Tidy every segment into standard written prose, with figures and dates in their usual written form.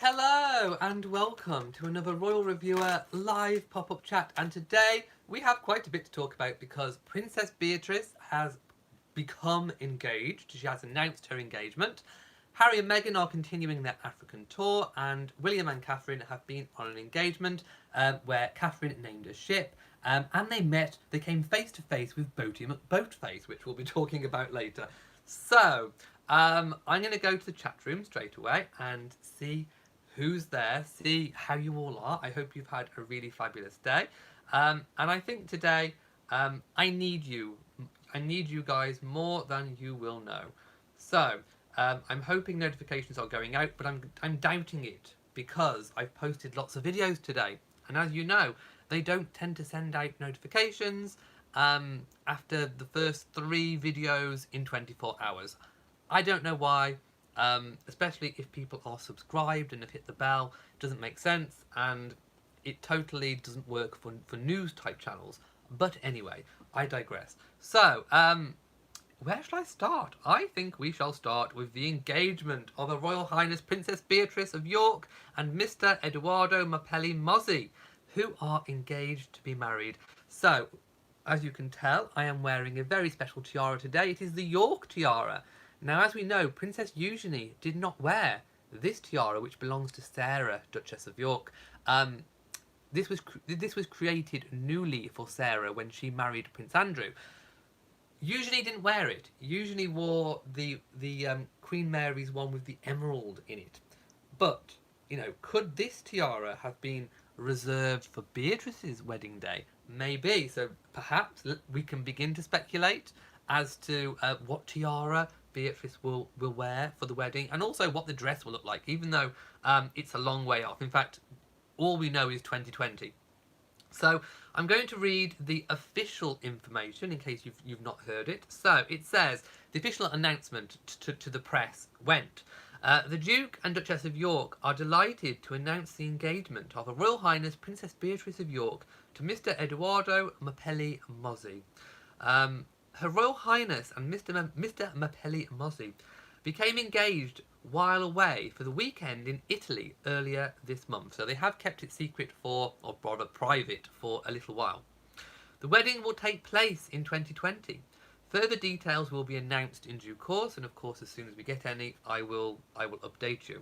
Hello and welcome to another Royal Reviewer live pop-up chat, and today we have quite a bit to talk about because Princess Beatrice has become engaged. She has announced her engagement. Harry and Meghan are continuing their African tour, and William and Catherine have been on an engagement where Catherine named a ship, and they came face to face with Boaty McBoatface, which we'll be talking about later. So, I'm going to go to the chat room straight away and see who's there, see how you all are. I hope you've had a really fabulous day. And I think today I need you. I need you guys more than you will know. So I'm hoping notifications are going out, but I'm doubting it because I've posted lots of videos today. And as you know, they don't tend to send out notifications after the first 3 videos in 24 hours. I don't know why. Especially if people are subscribed and have hit the bell. It doesn't make sense, and it totally doesn't work for news type channels. But anyway, I digress. So, where shall I start? I think we shall start with the engagement of Her Royal Highness Princess Beatrice of York and Mr. Edoardo Mapelli Mozzi, who are engaged to be married. So, as you can tell, I am wearing a very special tiara today. It is the York tiara. Now, as we know, Princess Eugenie did not wear this tiara, which belongs to Sarah, Duchess of York. This was created newly for Sarah when she married Prince Andrew. Eugenie didn't wear it. Eugenie wore the Queen Mary's one with the emerald in it. But, you know, could this tiara have been reserved for Beatrice's wedding day? Maybe. So perhaps we can begin to speculate as to what tiara Beatrice will wear for the wedding, and also what the dress will look like, even though it's a long way off. In fact, all we know is 2020. So I'm going to read the official information in case you've not heard it. So it says, the official announcement to the press went, the Duke and Duchess of York are delighted to announce the engagement of Her Royal Highness Princess Beatrice of York to Mr. Edoardo Mapelli Mozzi. Her Royal Highness and Mr. Mapelli Mozzi became engaged while away for the weekend in Italy earlier this month. So they have kept it secret for, or rather private, for a little while. The wedding will take place in 2020. Further details will be announced in due course, and of course as soon as we get any, I will update you.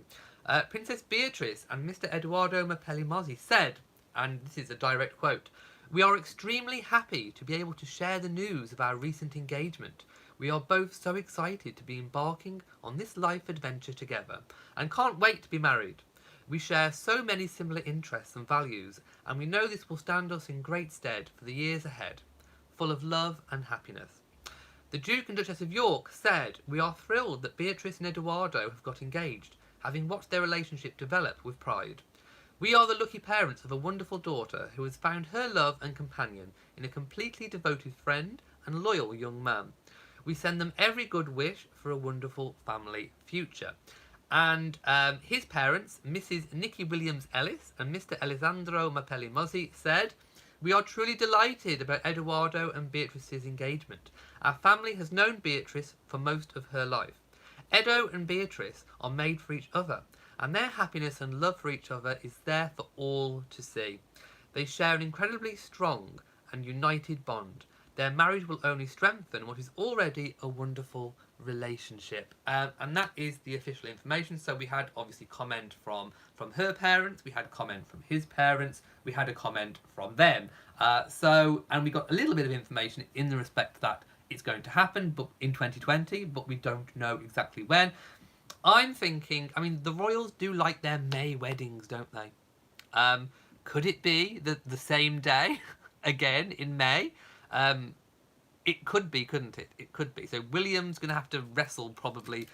Princess Beatrice and Mr. Edoardo Mapelli Mozzi said, and this is a direct quote, "We are extremely happy to be able to share the news of our recent engagement. We are both so excited to be embarking on this life adventure together and can't wait to be married. We share so many similar interests and values, and we know this will stand us in great stead for the years ahead, full of love and happiness." The Duke and Duchess of York said, "We are thrilled that Beatrice and Edoardo have got engaged, having watched their relationship develop with pride. We are the lucky parents of a wonderful daughter who has found her love and companion in a completely devoted friend and loyal young man. We send them every good wish for a wonderful family future." And his parents, Mrs. Nikki Williams Ellis and Mr. Alessandro Mapelli Mozzi, said, "We are truly delighted about Edoardo and Beatrice's engagement. Our family has known Beatrice for most of her life. Edo and Beatrice are made for each other, and their happiness and love for each other is there for all to see. They share an incredibly strong and united bond. Their marriage will only strengthen what is already a wonderful relationship." And that is the official information. So we had obviously comment from her parents, we had comment from his parents, we had a comment from them. And we got a little bit of information in the respect that it's going to happen but in 2020, but we don't know exactly when. I'm thinking, I mean, the royals do like their May weddings, don't they? Could it be the same day again in May? It could be, couldn't it? It could be. So William's going to have to wrestle probably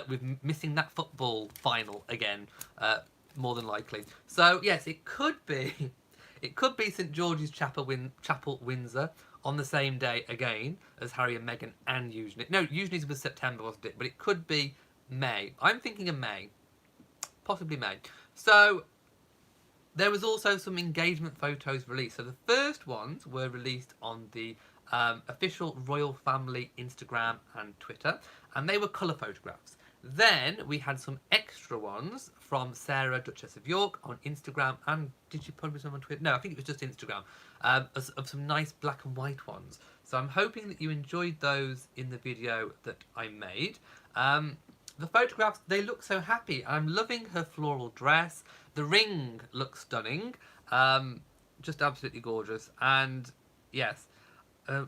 with missing that football final again, more than likely. So yes, it could be. It could be St George's Chapel, Windsor, on the same day again as Harry and Meghan and Eugenie. No, Eugenie's was September, wasn't it? But it could be May. I'm thinking of May. Possibly May. So there was also some engagement photos released. So the first ones were released on the official royal family Instagram and Twitter, and they were colour photographs. Then we had some extra extra ones from Sarah, Duchess of York, on Instagram, and did she publish them on Twitter? No, I think it was just Instagram, of some nice black and white ones. So I'm hoping that you enjoyed those in the video that I made. The photographs, they look so happy. I'm loving her floral dress. The ring looks stunning. Just absolutely gorgeous. And yes,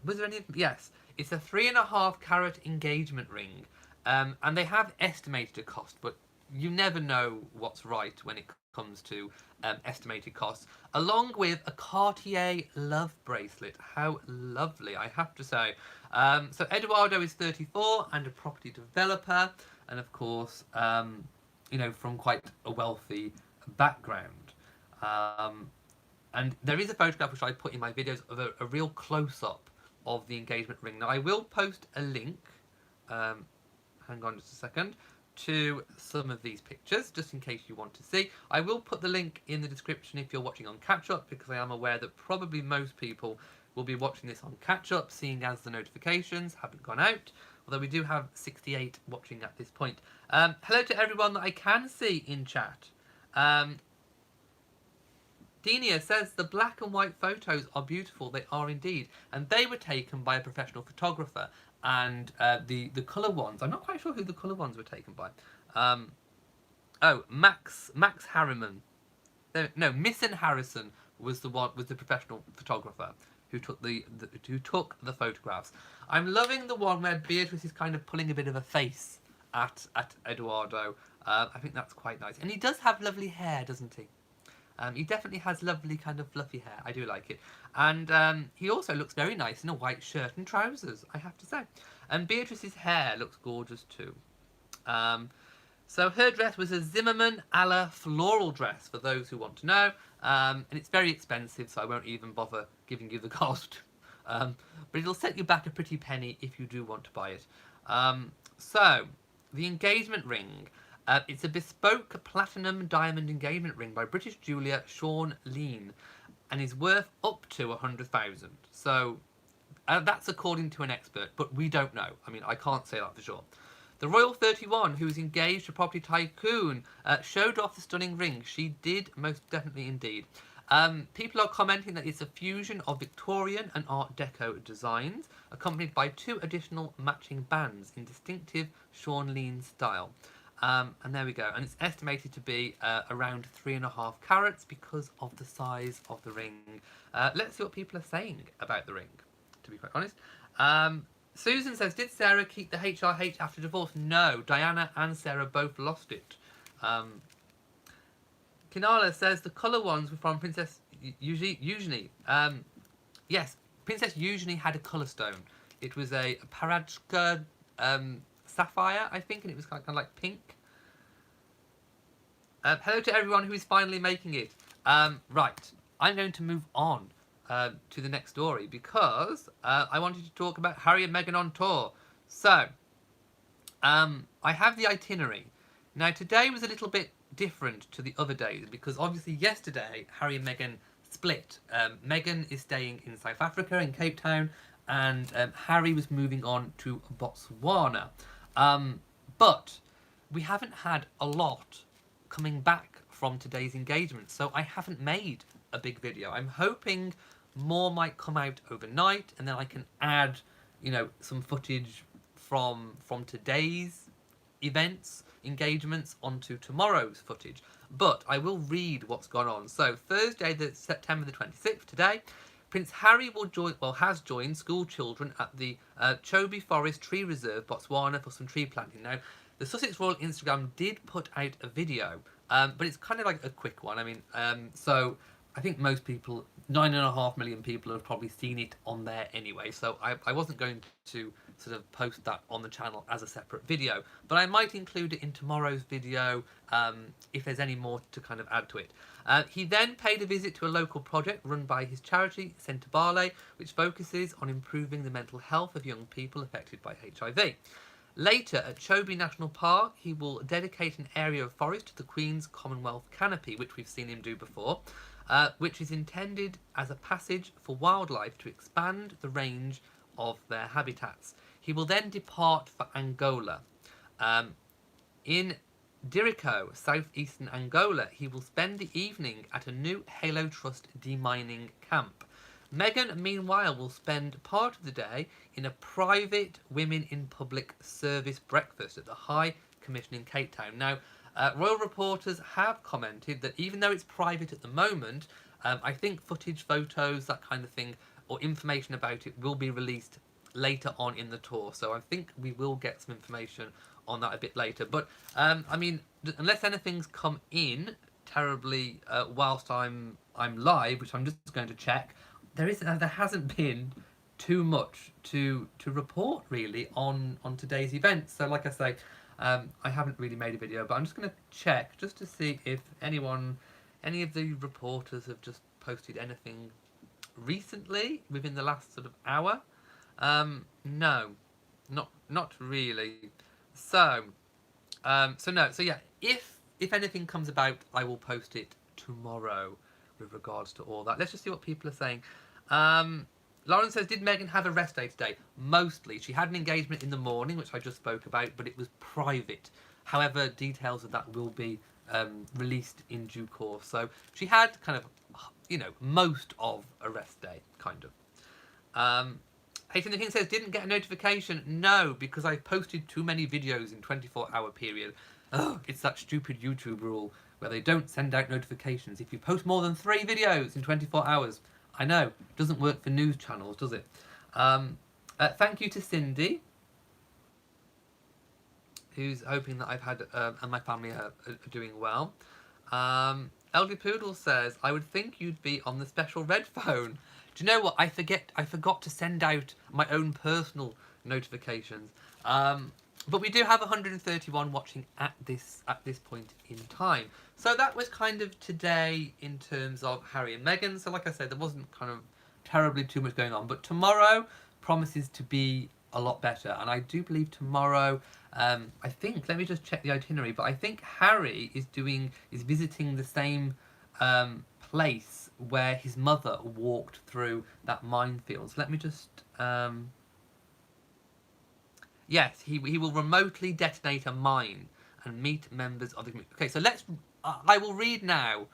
was there any? Yes, it's a 3.5 carat engagement ring. And they have estimated a cost, but you never know what's right when it comes to estimated costs. Along with a Cartier love bracelet. How lovely, I have to say. So Eduardo is 34 and a property developer. And of course, you know, from quite a wealthy background. And there is a photograph which I put in my videos of a real close-up of the engagement ring. Now, I will post a link, hang on just a second, to some of these pictures, just in case you want to see. I will put the link in the description if you're watching on catch-up, because I am aware that probably most people will be watching this on catch-up, seeing as the notifications haven't gone out, although we do have 68 watching at this point. Hello to everyone that I can see in chat. Denia says the black and white photos are beautiful. They are indeed. And they were taken by a professional photographer. And the colour ones, I'm not quite sure who the colour ones were taken by. Oh, Max Harriman. No, Misson Harrison was the professional photographer who took the photographs. I'm loving the one where Beatrice is kind of pulling a bit of a face at Eduardo. I think that's quite nice. And he does have lovely hair, doesn't he? He definitely has lovely kind of fluffy hair. I do like it. And he also looks very nice in a white shirt and trousers, I have to say. And Beatrice's hair looks gorgeous too. So her dress was a Zimmermann a la floral dress, for those who want to know. And it's very expensive, so I won't even bother giving you the cost. But it'll set you back a pretty penny if you do want to buy it. So, the engagement ring. It's a bespoke platinum diamond engagement ring by British jeweller Sean Lean, and is worth up to 100,000. So that's according to an expert, but we don't know. I mean, I can't say that for sure. The Royal 31, who is engaged to property tycoon, showed off the stunning ring. She did most definitely indeed. People are commenting that it's a fusion of Victorian and Art Deco designs, accompanied by 2 additional matching bands in distinctive Sean Lean style. And there we go. And it's estimated to be around 3.5 carats because of the size of the ring. Let's see what people are saying about the ring, to be quite honest. Susan says, did Sarah keep the HRH after divorce? No, Diana and Sarah both lost it. Kinala says, the colour ones were from Princess Eugenie. Yes, Princess Eugenie had a colour stone. It was a Paradchka sapphire, I think, and it was kind of like pink. Hello to everyone who is finally making it. Right, I'm going to move on to the next story because I wanted to talk about Harry and Meghan on tour. So, I have the itinerary. Now, today was a little bit different to the other days because obviously yesterday Harry and Meghan split. Meghan is staying in South Africa, in Cape Town, and Harry was moving on to Botswana. But we haven't had a lot coming back from today's engagement, so I haven't made a big video. I'm hoping more might come out overnight, and then I can add, you know, some footage from today's events, engagements, onto tomorrow's footage. But I will read what's gone on. So Thursday, September the 26th, today, Prince Harry has joined school children at the Chobe Forest Tree Reserve, Botswana, for some tree planting. Now, the Sussex Royal Instagram did put out a video, but it's kind of like a quick one. I mean, so I think most people, 9.5 million people, have probably seen it on there anyway. So I wasn't going to sort of post that on the channel as a separate video, but I might include it in tomorrow's video if there's any more to kind of add to it. He then paid a visit to a local project run by his charity, Centre Barley, which focuses on improving the mental health of young people affected by HIV. Later, at Chobe National Park, he will dedicate an area of forest to the Queen's Commonwealth Canopy, which we've seen him do before, which is intended as a passage for wildlife to expand the range of their habitats. He will then depart for Angola. In Dirico, southeastern Angola. He will spend the evening at a new Halo Trust demining camp. Meghan, meanwhile, will spend part of the day in a private Women in Public service breakfast at the High Commission in Cape Town. Now, royal reporters have commented that even though it's private at the moment, I think footage, photos, that kind of thing, or information about it will be released later on in the tour. So I think we will get some information on that a bit later. But I mean, unless anything's come in terribly whilst I'm live, which I'm just going to check, there hasn't been too much to report really on today's events. So like I say, I haven't really made a video, but I'm just going to check just to see if any of the reporters have just posted anything recently within the last sort of hour. No, not really. So yeah, if anything comes about, I will post it tomorrow with regards to all that. Let's just see what people are saying. Lauren says, did Meghan have a rest day today? Mostly. She had an engagement in the morning, which I just spoke about, but it was private. However, details of that will be released in due course. So she had kind of, most of a rest day, kind of. Hayden the King says, didn't get a notification. No, because I posted too many videos in 24-hour period. Oh, it's that stupid YouTube rule where they don't send out notifications if you post more than 3 videos in 24 hours. I know, doesn't work for news channels, does it? Thank you to Cindy, who's hoping that I've had and my family are doing well. LD Poodle says, I would think you'd be on the special red phone. Do you know what? I forgot to send out my own personal notifications. But we do have 131 watching at this point in time. So that was kind of today in terms of Harry and Meghan. So like I said, there wasn't kind of terribly too much going on. But tomorrow promises to be a lot better. And I do believe tomorrow, I think, let me just check the itinerary, but I think Harry is visiting the same place where his mother walked through that minefield. So let me just... yes, he will remotely detonate a mine and meet members of the community. Okay, so let's... I will read now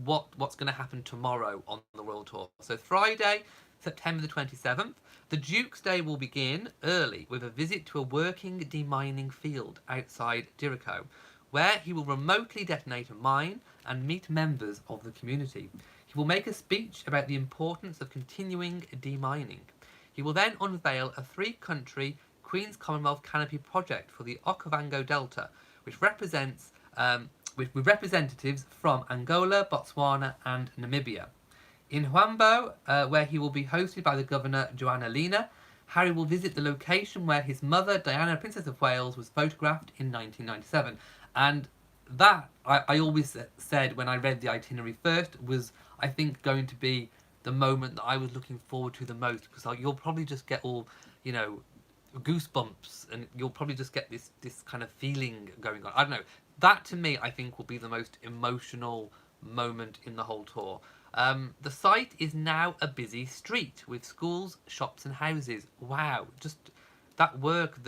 what's going to happen tomorrow on the Royal Tour. So Friday, September the 27th, the Duke's Day will begin early with a visit to a working demining field outside Dirico, where he will remotely detonate a mine and meet members of the community. He will make a speech about the importance of continuing demining. He will then unveil a 3-country Queen's Commonwealth Canopy project for the Okavango Delta, which represents with representatives from Angola, Botswana and Namibia. In Huambo, where he will be hosted by the Governor Joanna Lina, Harry will visit the location where his mother, Diana, Princess of Wales, was photographed in 1997. And that, I always said when I read the itinerary first, was, I think, going to be the moment that I was looking forward to the most. Because you'll probably just get all, goosebumps, and you'll probably just get this kind of feeling going on. I don't know. That, to me, I think will be the most emotional moment in the whole tour. The site is now a busy street with schools, shops and houses. Wow, just that work,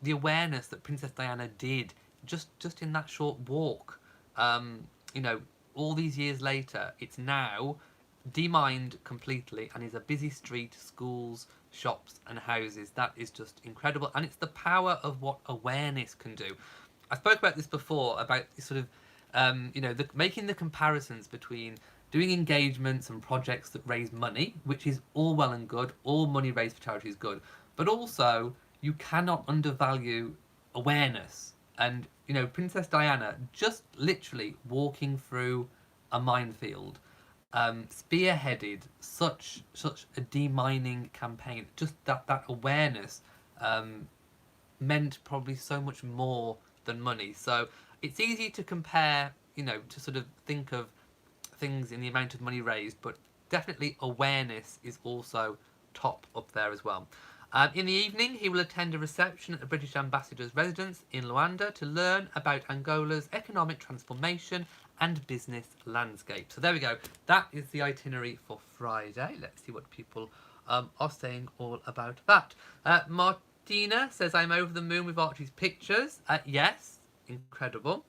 the awareness that Princess Diana did just in that short walk. All these years later, it's now demined completely and is a busy street, schools, shops and houses. That is just incredible, and it's the power of what awareness can do. I spoke about this before, about sort of making the comparisons between doing engagements and projects that raise money, which is all well and good. All money raised for charity is good. But also, you cannot undervalue awareness. And, Princess Diana just literally walking through a minefield, spearheaded such a demining campaign. Just that awareness meant probably so much more than money. So it's easy to compare, to sort of think of things in the amount of money raised, but definitely awareness is also top up there as well. In the evening, he will attend a reception at the British Ambassador's residence in Luanda to learn about Angola's economic transformation and business landscape. So there we go. That is the itinerary for Friday. Let's see what people are saying all about that. Martina says, I'm over the moon with Archie's pictures. Yes, incredible.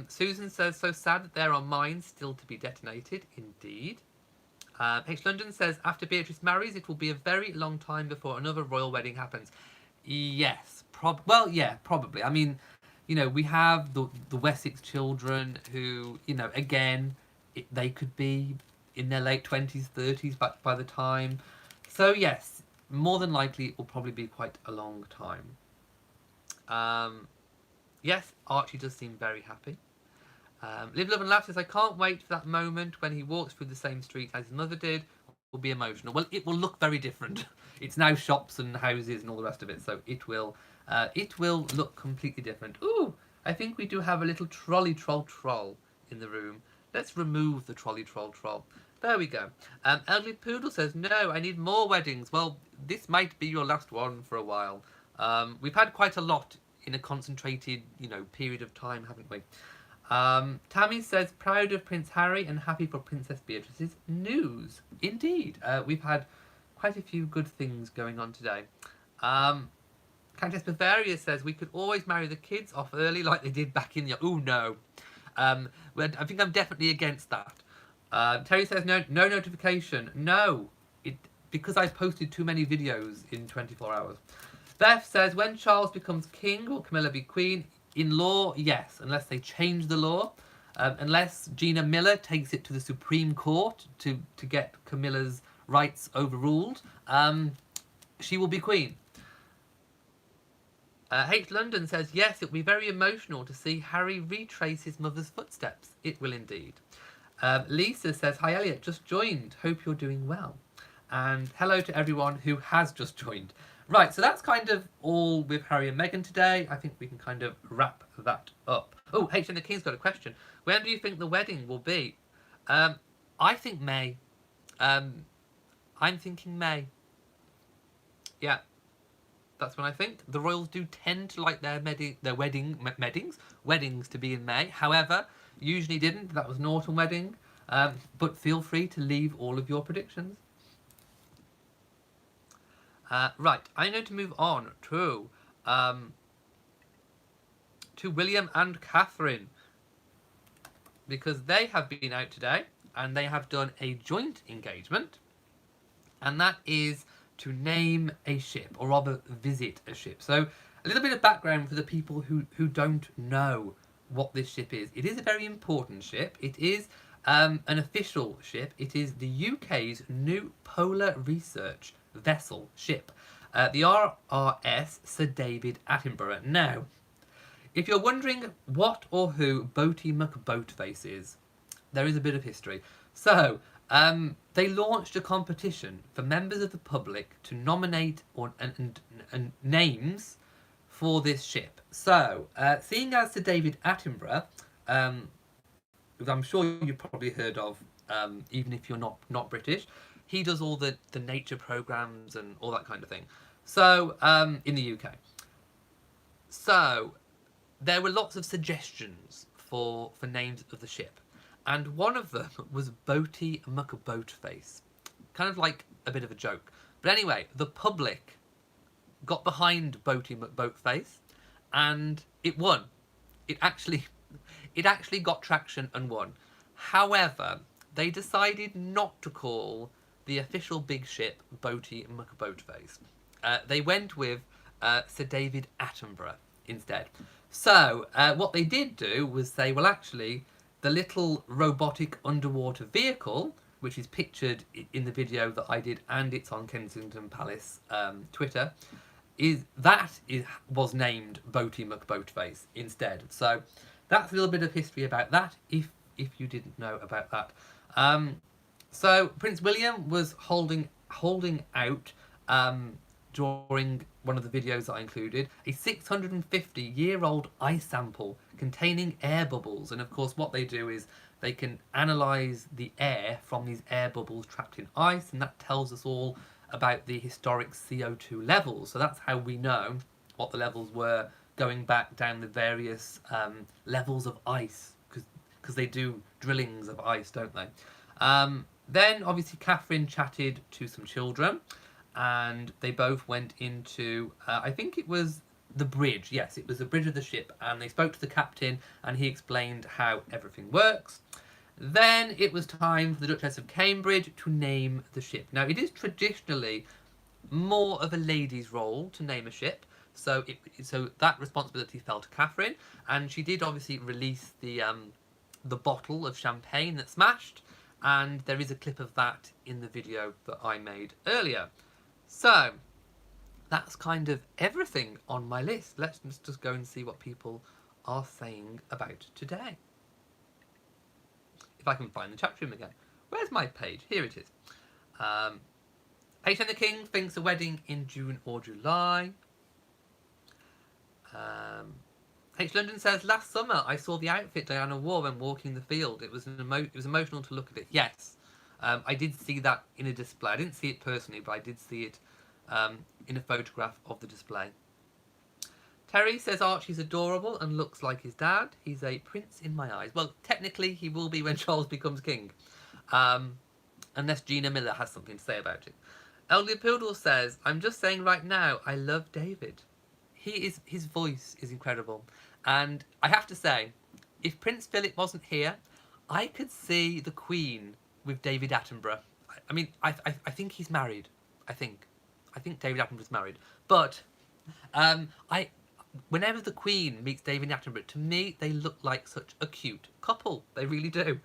Susan says, so sad that there are mines still to be detonated. Indeed. H. London says, after Beatrice marries, it will be a very long time before another royal wedding happens. Yes. Well, yeah, probably. I mean, you know, we have the Wessex children who, you know, again, they could be in their late 20s, 30s by the time. So, yes, more than likely, it will probably be quite a long time. Yes, Archie does seem very happy. Live, Love and Laugh says, I can't wait for that moment when he walks through the same street as his mother did. Will be emotional. Well, it will look very different. It's now shops and houses and all the rest of it, so it will look completely different. Ooh, I think we do have a little trolley troll in the room. Let's remove the trolley troll. There we go. Elderly Poodle says, no, I need more weddings. Well, this might be your last one for a while. We've had quite a lot in a concentrated, you know, period of time, haven't we? Tammy says, proud of Prince Harry and happy for Princess Beatrice's news. Indeed, we've had quite a few good things going on today. Countess Bavaria says, we could always marry the kids off early like they did back in the... Oh, no. I think I'm definitely against that. Terry says, no notification. No, because I posted too many videos in 24 hours. Beth says, when Charles becomes king, will Camilla be queen? In law, yes, unless they change the law. Unless Gina Miller takes it to the Supreme Court to get Camilla's rights overruled, she will be queen. H. London says, yes, it will be very emotional to see Harry retrace his mother's footsteps. It will indeed. Lisa says, hi Elliot, just joined. Hope you're doing well. And hello to everyone who has just joined. Right, so that's kind of all with Harry and Meghan today. I think we can kind of wrap that up. Oh, H and the King's got a question. When do you think the wedding will be? I think May. I'm thinking May. Yeah, that's what I think. The royals do tend to like their weddings to be in May. However, usually didn't. That was an autumn wedding. But feel free to leave all of your predictions. Right, I'm going to move on to William and Catherine, because they have been out today and they have done a joint engagement, and that is to name a ship, or rather visit a ship. So a little bit of background for the people who don't know what this ship is. It is a very important ship. It is an official ship. It is the UK's new polar research vessel ship, the RRS Sir David Attenborough. Now, if you're wondering what or who Boaty McBoatface is, there is a bit of history. So, they launched a competition for members of the public to nominate and names for this ship. So, seeing as Sir David Attenborough, who I'm sure you've probably heard of, even if you're not British, he does all the nature programs and all that kind of thing. So, in the UK. So, there were lots of suggestions for names of the ship. And one of them was Boaty McBoatface. Kind of like a bit of a joke. But anyway, the public got behind Boaty McBoatface and it won. It actually got traction and won. However, they decided not to call the official big ship Boaty McBoatface. They went with Sir David Attenborough instead. So what they did do was say, well, actually, the little robotic underwater vehicle, which is pictured in the video that I did, and it's on Kensington Palace Twitter, was named Boaty McBoatface instead. So that's a little bit of history about that, if you didn't know about that. So Prince William was holding out during one of the videos that I included, a 650-year-old ice sample containing air bubbles. And of course what they do is they can analyse the air from these air bubbles trapped in ice, and that tells us all about the historic CO2 levels. So that's how we know what the levels were going back down the various levels of ice, because they do drillings of ice, don't they? Then obviously Catherine chatted to some children, and they both went into, I think it was The bridge, yes, it was the bridge of the ship, and they spoke to the captain, and he explained how everything works. Then it was time for the Duchess of Cambridge to name the ship. Now, it is traditionally more of a lady's role to name a ship, so that responsibility fell to Catherine, and she did obviously release the bottle of champagne that smashed, and there is a clip of that in the video that I made earlier. So that's kind of everything on my list. Let's just go and see what people are saying about today. If I can find the chat room again. Where's my page? Here it is. H and the King thinks a wedding in June or July. H London says, last summer I saw the outfit Diana wore when walking the field. It was emotional to look at it. Yes, I did see that in a display. I didn't see it personally, but I did see it in a photograph of the display. Terry says Archie's adorable and looks like his dad. He's a prince in my eyes. Well, technically he will be when Charles becomes king. Unless Gina Miller has something to say about it. Elliot Poodle says, I'm just saying right now, I love David. His voice is incredible. And I have to say, if Prince Philip wasn't here, I could see the Queen with David Attenborough. I mean, I think he's married. I think David Attenborough's married. But whenever the Queen meets David Attenborough, to me, they look like such a cute couple. They really do.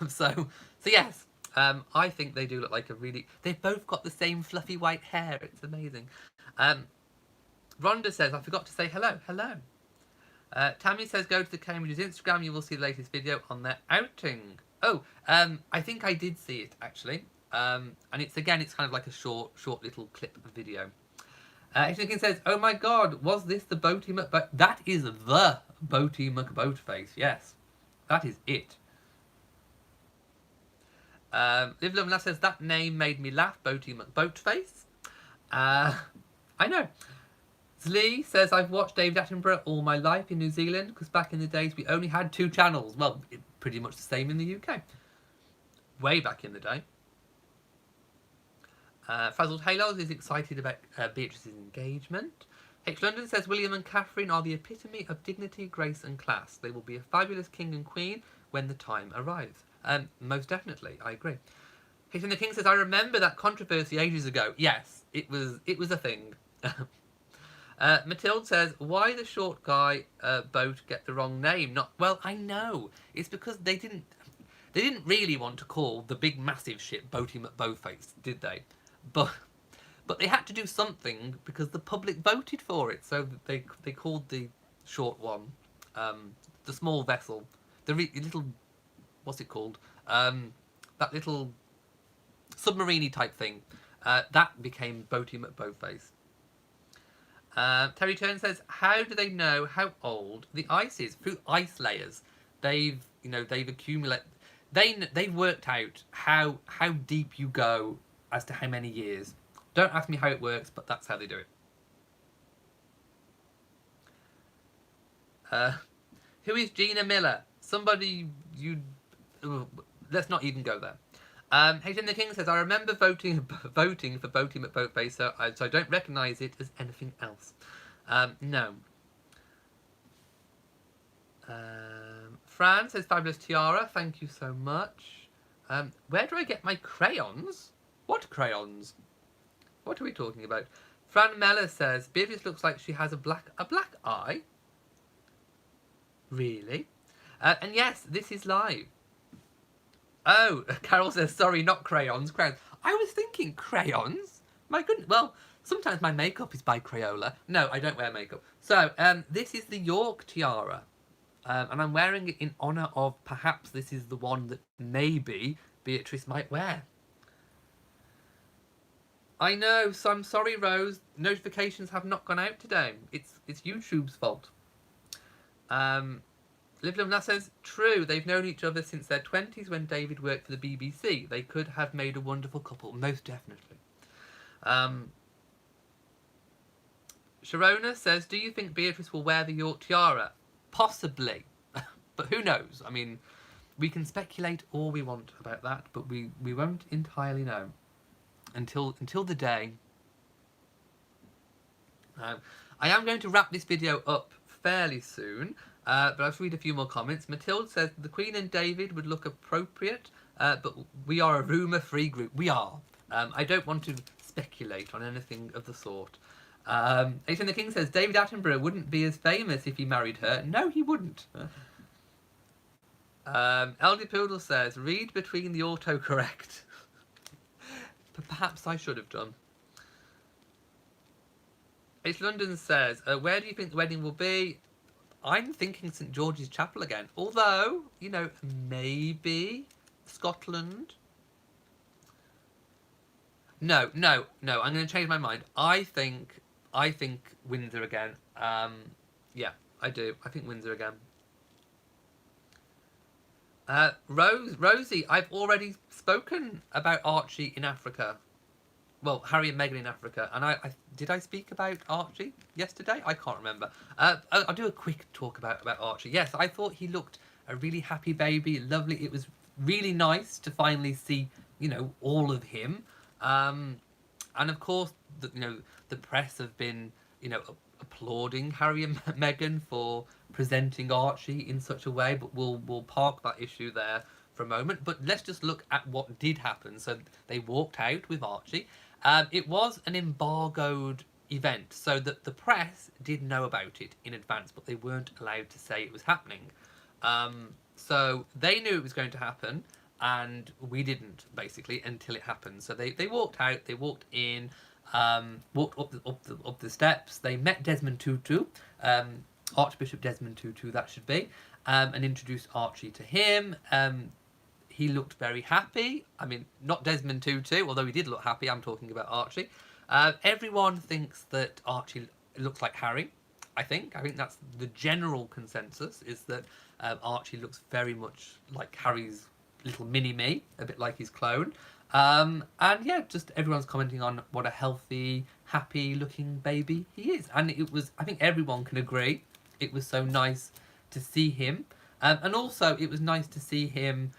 So yes, I think they do look like a really... They've both got the same fluffy white hair. It's amazing. Rhonda says, I forgot to say hello. Hello. Tammy says, go to the Cambridge's Instagram. You will see the latest video on their outing. Oh, I think I did see it, actually. And it's kind of like a short little clip of video. King says, oh my god, was this the Boaty McBoat? That is the Boaty McBoatface, yes. That is it. Liv Lumla says, that name made me laugh, Boaty McBoatface. I know. Lee says, I've watched David Attenborough all my life in New Zealand, because back in the days we only had 2 channels. Well, pretty much the same in the UK. Way back in the day. Frazzled Halos is excited about Beatrice's engagement. H. London says, William and Catherine are the epitome of dignity, grace and class. They will be a fabulous king and queen when the time arrives. Most definitely, I agree. H. and the King says, I remember that controversy ages ago. Yes, it was a thing. Matilde says, why the short guy boat get the wrong name? Well, I know. It's because they didn't really want to call the big massive ship Boaty McBoatface, did they? But they had to do something because the public voted for it. So they called the short one, the small vessel, the little, what's it called? That little submarine-y type thing. That became Boaty McBoatface. Terry Turn says, how do they know how old the ice is? Through ice layers. They've accumulated... They've worked out how deep you go as to how many years. Don't ask me how it works, but that's how they do it. Who is Gina Miller? Somebody you... let's not even go there. Hayden the King says, I remember voting for Boaty McBoatface, so I don't recognise it as anything else. No. Fran says, fabulous tiara, thank you so much. Where do I get my crayons? What crayons? What are we talking about? Fran Mellor says, Beatrice looks like she has a black eye. Really? And yes, this is live. Oh, Carol says, sorry, not crayons, crayons. I was thinking crayons. My goodness. Well, sometimes my makeup is by Crayola. No, I don't wear makeup. So, this is the York tiara. And I'm wearing it in honour of perhaps this is the one that maybe Beatrice might wear. I know, so I'm sorry, Rose. Notifications have not gone out today. It's YouTube's fault. Liv Lumna says, true, they've known each other since their 20s when David worked for the BBC. They could have made a wonderful couple, most definitely. Sharona says, do you think Beatrice will wear the York tiara? Possibly. But who knows? I mean, we can speculate all we want about that, but we won't entirely know until the day. I am going to wrap this video up fairly soon, but I'll just read a few more comments. Matilda says, the Queen and David would look appropriate, but we are a rumour-free group. We are. I don't want to speculate on anything of the sort. Aidan the King says, David Attenborough wouldn't be as famous if he married her. No, he wouldn't. LD Poodle says, read between the autocorrect. Perhaps I should have done. It's London says, where do you think the wedding will be? I'm thinking St George's Chapel again. Although, you know, maybe Scotland. No. I'm going to change my mind. I think Windsor again. Yeah, I do. I think Windsor again. Rosie, I've already spoken about Archie in Africa. Well, Harry and Meghan in Africa. And did I speak about Archie yesterday? I can't remember. I'll do a quick talk about Archie. Yes, I thought he looked a really happy baby, lovely. It was really nice to finally see, you know, all of him. And of course, the press have been, you know, applauding Harry and Meghan for presenting Archie in such a way, but we'll park that issue there for a moment. But let's just look at what did happen. So they walked out with Archie. It was an embargoed event, so that the press did know about it in advance, but they weren't allowed to say it was happening. So they knew it was going to happen, and we didn't, basically, until it happened. So they walked out, they walked in, walked up the steps. They met Desmond Tutu, Archbishop Desmond Tutu, that should be, and introduced Archie to him. He looked very happy. I mean, not Desmond Tutu, although he did look happy. I'm talking about Archie. Everyone thinks that Archie looks like Harry. I think that's the general consensus, is that Archie looks very much like Harry's little mini-me, a bit like his clone. And yeah, just everyone's commenting on what a healthy, happy-looking baby he is. And it was, I think everyone can agree, it was so nice to see him. And also, it was nice to see him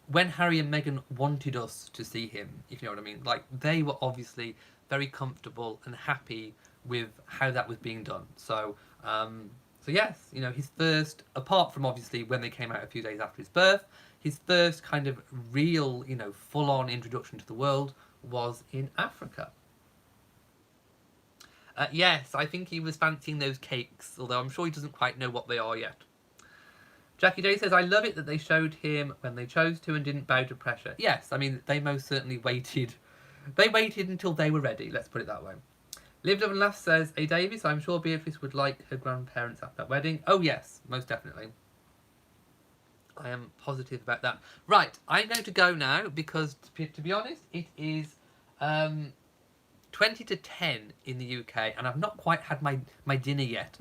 when Harry and Meghan wanted us to see him, if you know what I mean. Like, they were obviously very comfortable and happy with how that was being done. So yes, you know, his first, apart from obviously when they came out a few days after his birth, his first kind of real, you know, full-on introduction to the world was in Africa. Yes, I think he was fancying those cakes, although I'm sure he doesn't quite know what they are yet. Jackie Day says, I love it that they showed him when they chose to and didn't bow to pressure. Yes, I mean, they most certainly waited. They waited until they were ready, let's put it that way. Live, Love and Laugh says, A. Davis, I'm sure Beatrice would like her grandparents at that wedding. Oh yes, most definitely. I am positive about that. Right, I'm going to go now because, to be honest, it is 20 to 10 in the UK and I've not quite had my dinner yet.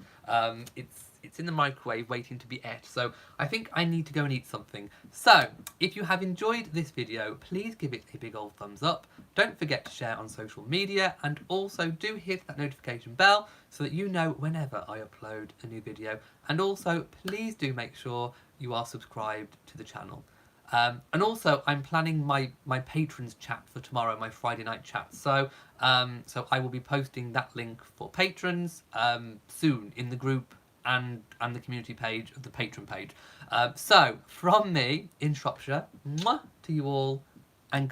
It's in the microwave waiting to be ate, so I think I need to go and eat something. So, if you have enjoyed this video, please give it a big old thumbs up. Don't forget to share on social media, and also do hit that notification bell so that you know whenever I upload a new video. And also, please do make sure you are subscribed to the channel. And also, I'm planning my patrons chat for tomorrow, my Friday night chat. So I will be posting that link for patrons soon in the group and the community page of the patron page. So, from me in Shropshire, mwah, to you all, and good night.